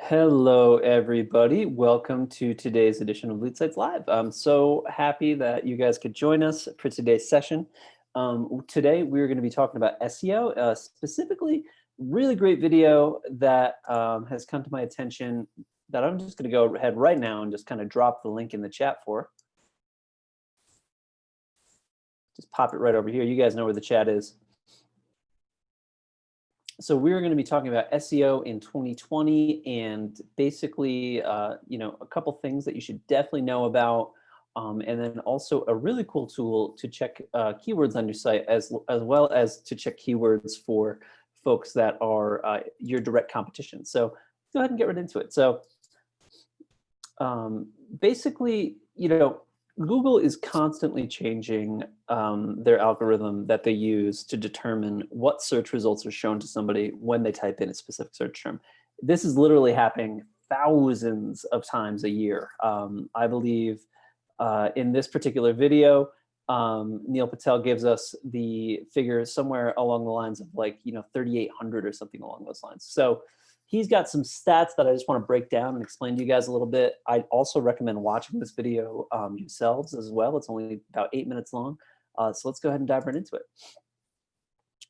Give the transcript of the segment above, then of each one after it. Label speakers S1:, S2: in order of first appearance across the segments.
S1: Hello, everybody. Welcome to today's edition of Lead Sites Live. I'm so happy that you guys could join us for today's session. Today, we're going to be talking about SEO, specifically really great video that has come to my attention that I'm just going to go ahead right now and just kind of drop the link in the chat for. Just pop it right over here. You guys know where the chat is. So we're going to be talking about SEO in 2020 and basically, a couple things that you should definitely know about, and then also a really cool tool to check keywords on your site as well as to check keywords for folks that are your direct competition. So go ahead and get right into it. So basically, Google is constantly changing their algorithm that they use to determine what search results are shown to somebody when they type in a specific search term. This is literally happening thousands of times a year. I believe in this particular video, Neil Patel gives us the figure somewhere along the lines of 3,800 or something along those lines. So he's got some stats that I just want to break down and explain to you guys a little bit. I'd also recommend watching this video yourselves as well. It's only about 8 minutes long. So let's go ahead and dive right into it.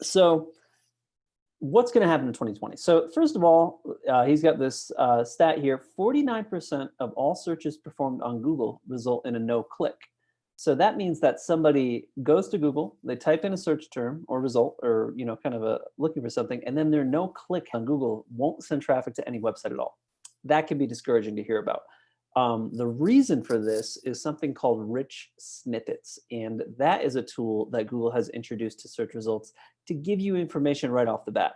S1: So what's going to happen in 2020? So first of all, he's got this stat here. 49% of all searches performed on Google result in a no click. So that means that somebody goes to Google, they type in a search term or result, or looking for something, and then their no click on Google won't send traffic to any website at all. That can be discouraging to hear about. The reason for this is something called rich snippets, and that is a tool that Google has introduced to search results to give you information right off the bat.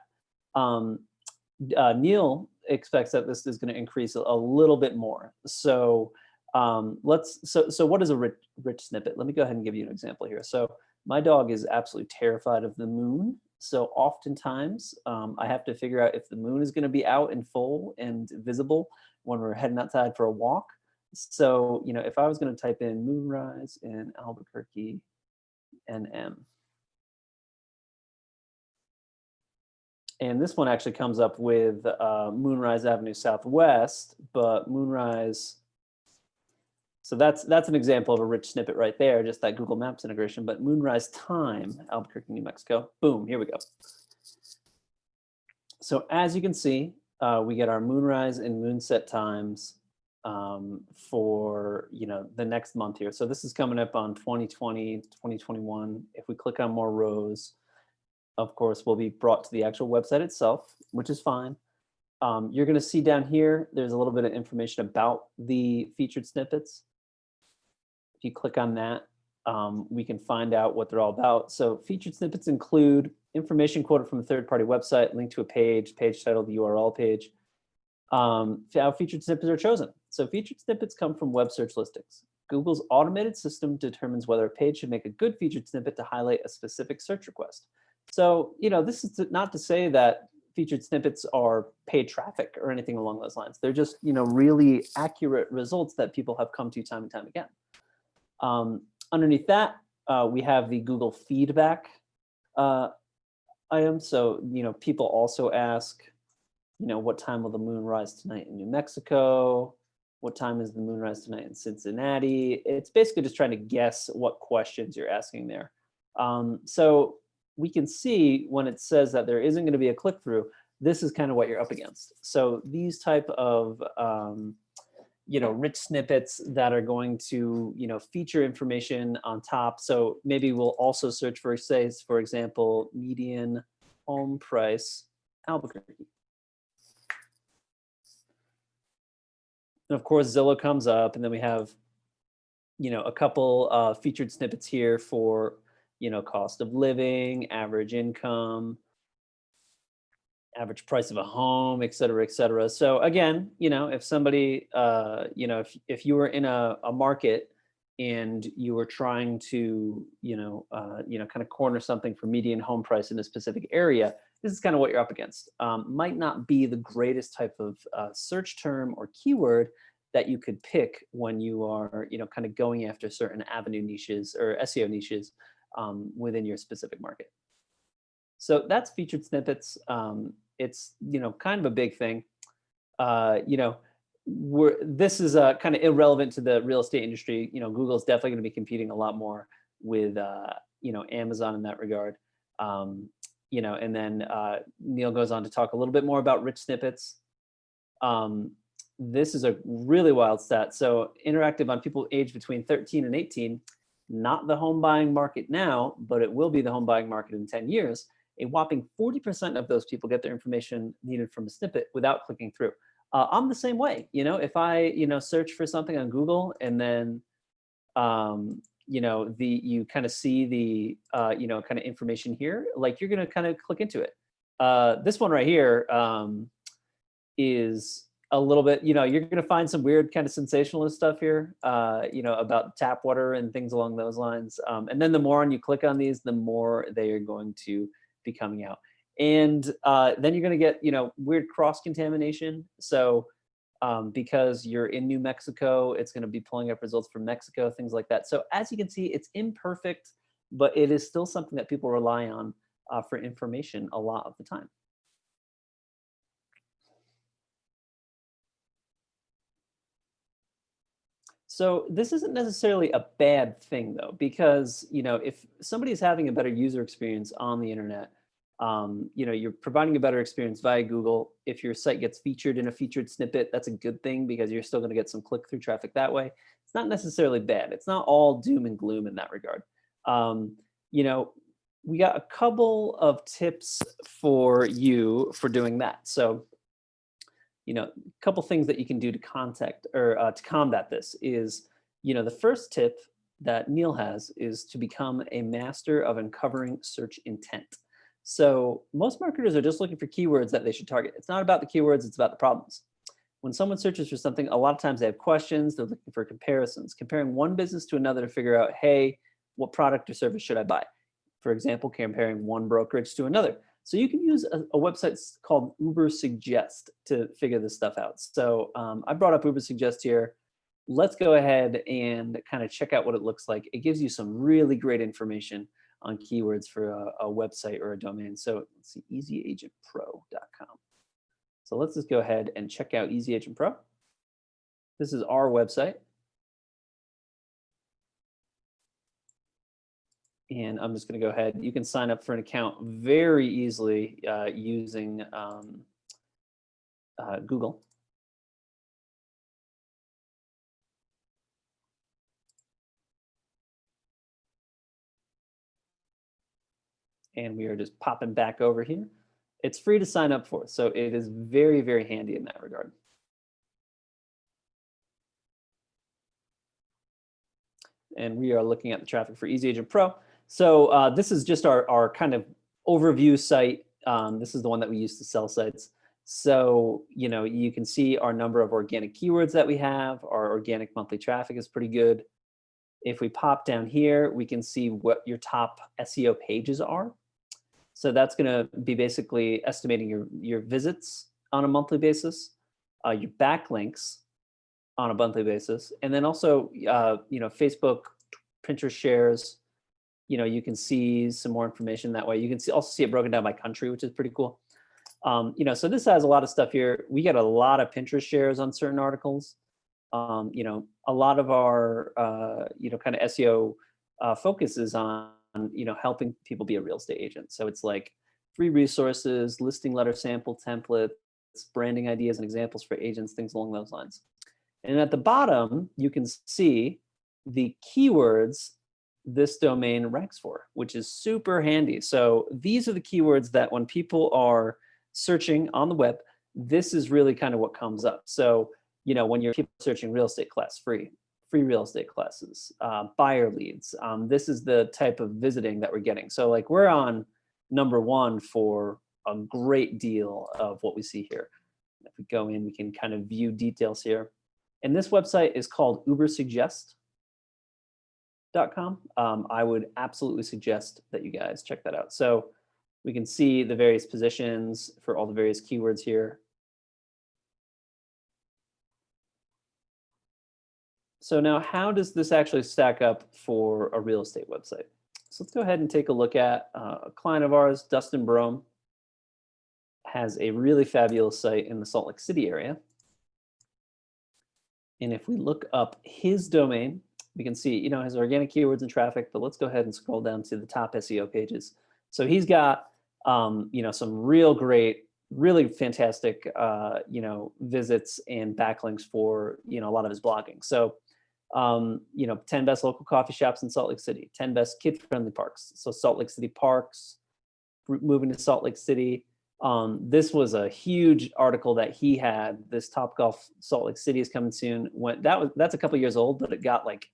S1: Neil expects that this is going to increase a little bit more. So so what is a rich snippet? Let me go ahead and give you an example here. So my dog is absolutely terrified of the moon. So oftentimes I have to figure out if the moon is going to be out in full and visible when we're heading outside for a walk. So, if I was going to type in moonrise in Albuquerque, NM. And this one actually comes up with Moonrise Avenue Southwest, but Moonrise. So that's an example of a rich snippet right there, just that Google Maps integration. But moonrise time, Albuquerque, New Mexico. Boom, here we go. So as you can see, we get our moonrise and moonset times for the next month here. So this is coming up on 2020, 2021. If we click on more rows, of course, we'll be brought to the actual website itself, which is fine. You're going to see down here, there's a little bit of information about the featured snippets. If you click on that, we can find out what they're all about. So featured snippets include information quoted from a third-party website, link to a page title, the URL page. How featured snippets are chosen. So featured snippets come from web search listings. Google's automated system determines whether a page should make a good featured snippet to highlight a specific search request. So, this is not to say that featured snippets are paid traffic or anything along those lines. They're just, really accurate results that people have come to time and time again. Underneath that, we have the Google feedback item. So, people also ask, what time will the moon rise tonight in New Mexico? What time is the moon rise tonight in Cincinnati? It's basically just trying to guess what questions you're asking there. So we can see when it says that there isn't going to be a click-through, this is kind of what you're up against. So these type of rich snippets that are going to feature information on top. So maybe we'll also search for, say, for example, median home price Albuquerque. And of course, Zillow comes up, and then we have a couple featured snippets here for cost of living, average income, average price of a home, et cetera, et cetera. So again, if somebody, if you were in a market and you were trying to, kind of corner something for median home price in a specific area, this is kind of what you're up against. Might not be the greatest type of search term or keyword that you could pick when you are, kind of going after certain avenue niches or SEO niches within your specific market. So that's featured snippets. It's kind of a big thing. you know, this is kind of irrelevant to the real estate industry. You know, Google is definitely going to be competing a lot more with you know, Amazon in that regard. You know, and then Neil goes on to talk a little bit more about rich snippets. This is a really wild stat. So interactive on people aged between 13 and 18, not the home buying market now, but it will be the home buying market in 10 years. A whopping 40% of those people get their information needed from a snippet without clicking through. I'm the same way. You know, if I, you know, search for something on Google and then, you know, you kind of see the, you know, kind of information here, like you're going to kind of click into it. This one right here is a little bit, you know, you're going to find some weird kind of sensationalist stuff here, you know, about tap water and things along those lines. And then the more on you click on these, the more they are going to be coming out. And then you're going to get, you know, weird cross contamination. So because you're in New Mexico, it's going to be pulling up results from Mexico, things like that. So as you can see, it's imperfect, but it is still something that people rely on for information a lot of the time. So this isn't necessarily a bad thing though, because, you know, if somebody's having a better user experience on the internet, you know, you're providing a better experience via Google. If your site gets featured in a featured snippet, that's a good thing because you're still going to get some click-through traffic that way. It's not necessarily bad. It's not all doom and gloom in that regard. You know, we got a couple of tips for you for doing that. So, you know, a couple things that you can do to to combat this is, you know, the first tip that Neil has is to become a master of uncovering search intent. So most marketers are just looking for keywords that they should target. It's not about the keywords, it's about the problems. When someone searches for something, a lot of times they have questions, they're looking for comparisons, comparing one business to another to figure out, hey, what product or service should I buy? For example, comparing one brokerage to another. So you can use a website called Ubersuggest to figure this stuff out. So I brought up Ubersuggest here. Let's go ahead and kind of check out what it looks like. It gives you some really great information on keywords for a website or a domain. So let's see, EasyAgentPro.com. So let's just go ahead and check out EasyAgentPro. This is our website. And I'm just going to go ahead. You can sign up for an account very easily using Google. And we are just popping back over here. It's free to sign up for, so it is very, very handy in that regard. And we are looking at the traffic for EasyAgentPro. So this is just our kind of overview site. This is the one that we use to sell sites. So, you know, you can see our number of organic keywords that we have. Our organic monthly traffic is pretty good. If we pop down here, we can see what your top SEO pages are. So that's going to be basically estimating your visits on a monthly basis, your backlinks on a monthly basis, and then also, you know, Facebook, Pinterest shares. You know, you can see some more information that way. You can also see it broken down by country, which is pretty cool. You know, so this has a lot of stuff here. We get a lot of Pinterest shares on certain articles. You know, a lot of our, you know, kind of SEO focuses on, you know, helping people be a real estate agent. So it's like free resources, listing letter sample templates, branding ideas and examples for agents, things along those lines. And at the bottom, you can see the keywords this domain ranks for, which is super handy. So these are the keywords that when people are searching on the web, this is really kind of what comes up. So, you know, when you're people searching real estate class free real estate classes, buyer leads, this is the type of visiting that we're getting. So like we're on #1 for a great deal of what we see here. If we go in, we can kind of view details here. And this website is called Ubersuggest.com. I would absolutely suggest that you guys check that out. So we can see the various positions for all the various keywords here. So now how does this actually stack up for a real estate website? So let's go ahead and take a look at a client of ours, Dustin Brome, has a really fabulous site in the Salt Lake City area. And if we look up his domain, we can see, his organic keywords and traffic, but let's go ahead and scroll down to the top SEO pages. So he's got, some real great, really fantastic, visits and backlinks for, a lot of his blogging. So, 10 best local coffee shops in Salt Lake City, 10 best kid-friendly parks. So Salt Lake City parks, moving to Salt Lake City. This was a huge article that he had. This Topgolf Salt Lake City is coming soon. That's a couple years old, but it got like,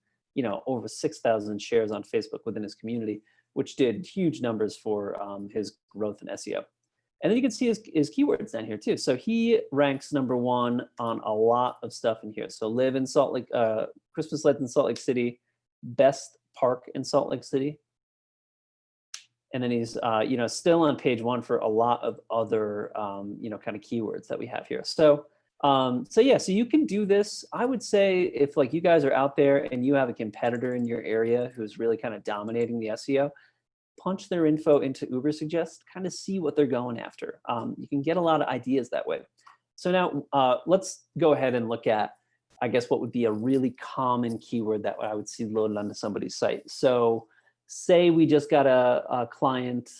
S1: over 6,000 shares on Facebook within his community, which did huge numbers for his growth in SEO. And then you can see his keywords down here too. So he ranks #1 on a lot of stuff in here. So live in Salt Lake, Christmas lights in Salt Lake City, best park in Salt Lake City. And then he's, still on page 1 for a lot of other, kind of keywords that we have here. So you can do this. I would say if like you guys are out there and you have a competitor in your area who's really kind of dominating the SEO, punch their info into Ubersuggest, kind of see what they're going after. You can get a lot of ideas that way. So now let's go ahead and look at, I guess, what would be a really common keyword that I would see loaded onto somebody's site. So say we just got a client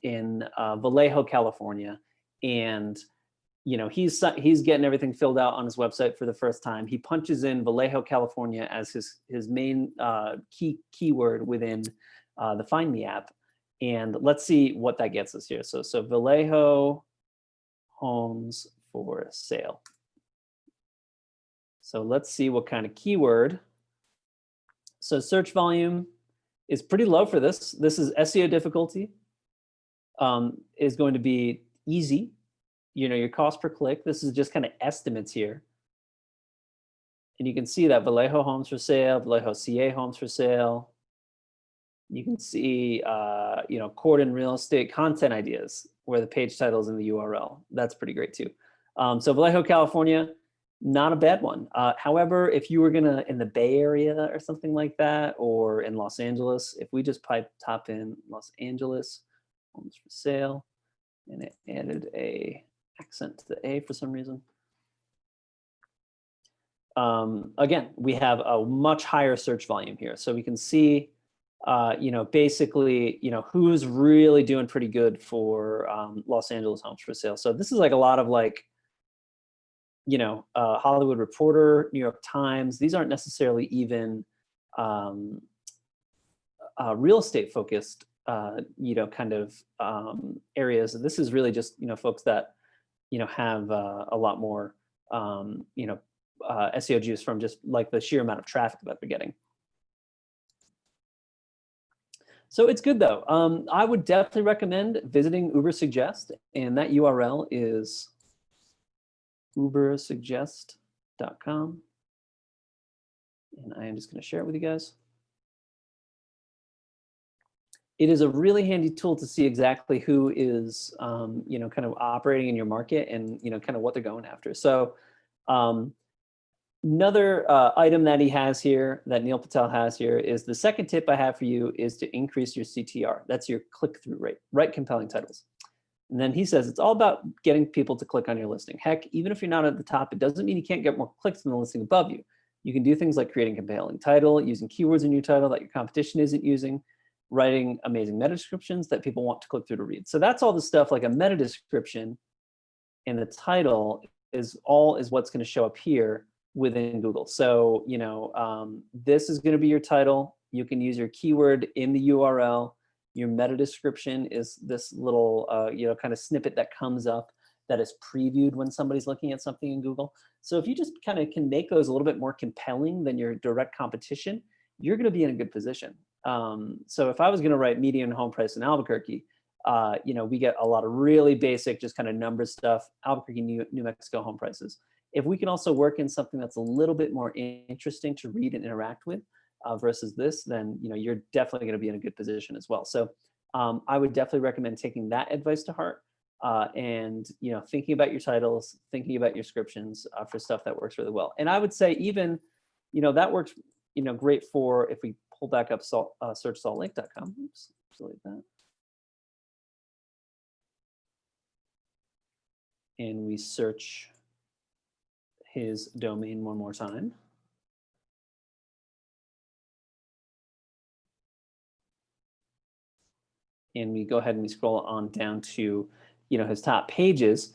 S1: in Vallejo, California, and he's getting everything filled out on his website for the first time. He punches in Vallejo, California as his main keyword within the Find Me app, and let's see what that gets us here. So Vallejo homes for sale. So let's see what kind of keyword. So search volume is pretty low for this. This is SEO difficulty is going to be easy. Your cost per click. This is just kind of estimates here. And you can see that Vallejo homes for sale, Vallejo CA homes for sale. You can see, Corden real estate content ideas where the page title is in the URL. That's pretty great too. So Vallejo, California, not a bad one. However, if you were gonna in the Bay Area or something like that, or in Los Angeles, if we just top in Los Angeles homes for sale, and it added a accent to the A for some reason. Again, we have a much higher search volume here, so we can see, basically, who's really doing pretty good for Los Angeles homes for sale. So this is like a lot of like, Hollywood Reporter, New York Times. These aren't necessarily even real estate focused, kind of areas. This is really just, folks that, have a lot more, SEO juice from just like the sheer amount of traffic that they're getting. So it's good though. I would definitely recommend visiting Ubersuggest, and that URL is Ubersuggest.com. And I am just going to share it with you guys. It is a really handy tool to see exactly who is, kind of operating in your market and, kind of what they're going after. So another item that he has here, that Neil Patel has here, is the second tip I have for you is to increase your CTR. That's your click-through rate. Write compelling titles. And then he says it's all about getting people to click on your listing. Heck, even if you're not at the top, it doesn't mean you can't get more clicks than the listing above you. You can do things like creating a compelling title, using keywords in your title that your competition isn't using, writing amazing meta descriptions that people want to click through to read. So that's all the stuff like a meta description, and the title is what's going to show up here within Google. So, this is going to be your title. You can use your keyword in the URL. Your meta description is this little, kind of snippet that comes up that is previewed when somebody's looking at something in Google. So if you just kind of can make those a little bit more compelling than your direct competition, you're going to be in a good position. So if I was going to write median home price in Albuquerque, we get a lot of really basic, just kind of number stuff, Albuquerque, New Mexico home prices. If we can also work in something that's a little bit more interesting to read and interact with versus this, then you're definitely going to be in a good position as well. So I would definitely recommend taking that advice to heart and thinking about your titles, thinking about your descriptions for stuff that works really well. And I would say even that works great for, if we pull back up search saltlake.com. Oops, delete that. And we search his domain one more time. And we go ahead and we scroll on down to, his top pages.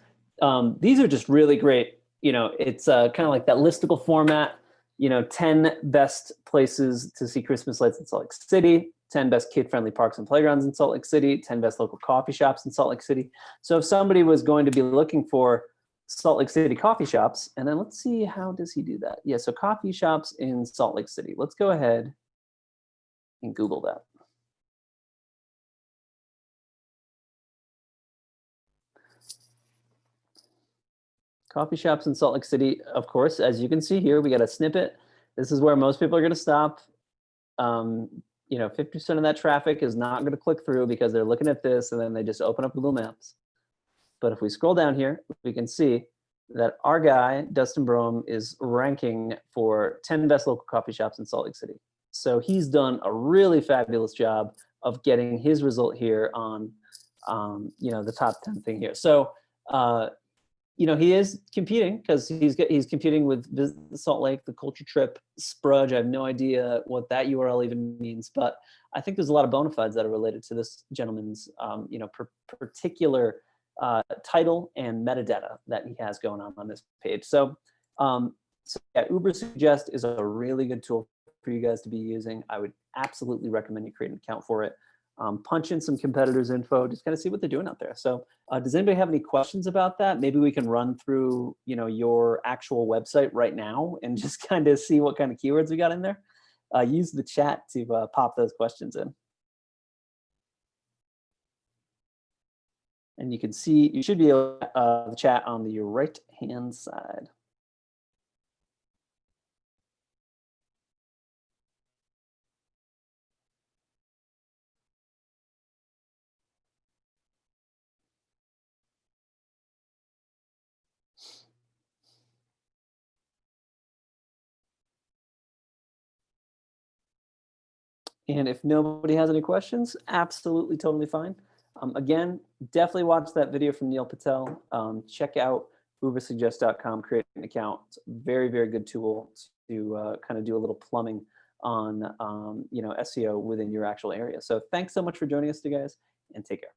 S1: These are just really great. It's kind of like that listicle format. 10 best places to see Christmas lights in Salt Lake City, 10 best kid-friendly parks and playgrounds in Salt Lake City, 10 best local coffee shops in Salt Lake City. So if somebody was going to be looking for Salt Lake City coffee shops, and then let's see, how does he do that? Yeah, so coffee shops in Salt Lake City. Let's go ahead and Google that. Coffee shops in Salt Lake City, of course, as you can see here, we got a snippet. This is where most people are going to stop. 50% of that traffic is not going to click through because they're looking at this and then they just open up Google Maps. But if we scroll down here, we can see that our guy, Dustin Brome, is ranking for 10 best local coffee shops in Salt Lake City. So he's done a really fabulous job of getting his result here on, the top 10 thing here. So, he is competing because he's competing with Visit Salt Lake, the Culture Trip, Sprudge. I have no idea what that URL even means, but I think there's a lot of bona fides that are related to this gentleman's, particular title and metadata that he has going on this page. So, yeah, Ubersuggest is a really good tool for you guys to be using. I would absolutely recommend you create an account for it. Punch in some competitors' info, just kind of see what they're doing out there. So does anybody have any questions about that? Maybe we can run through, your actual website right now and just kind of see what kind of keywords we got in there. Use the chat to pop those questions in. And you can see, you should be able to the chat on the right-hand side. And if nobody has any questions, absolutely totally fine. Again, definitely watch that video from Neil Patel. Check out ubersuggest.com, create an account. It's a very, very good tool to kind of do a little plumbing on SEO within your actual area. So thanks so much for joining us, you guys, and take care.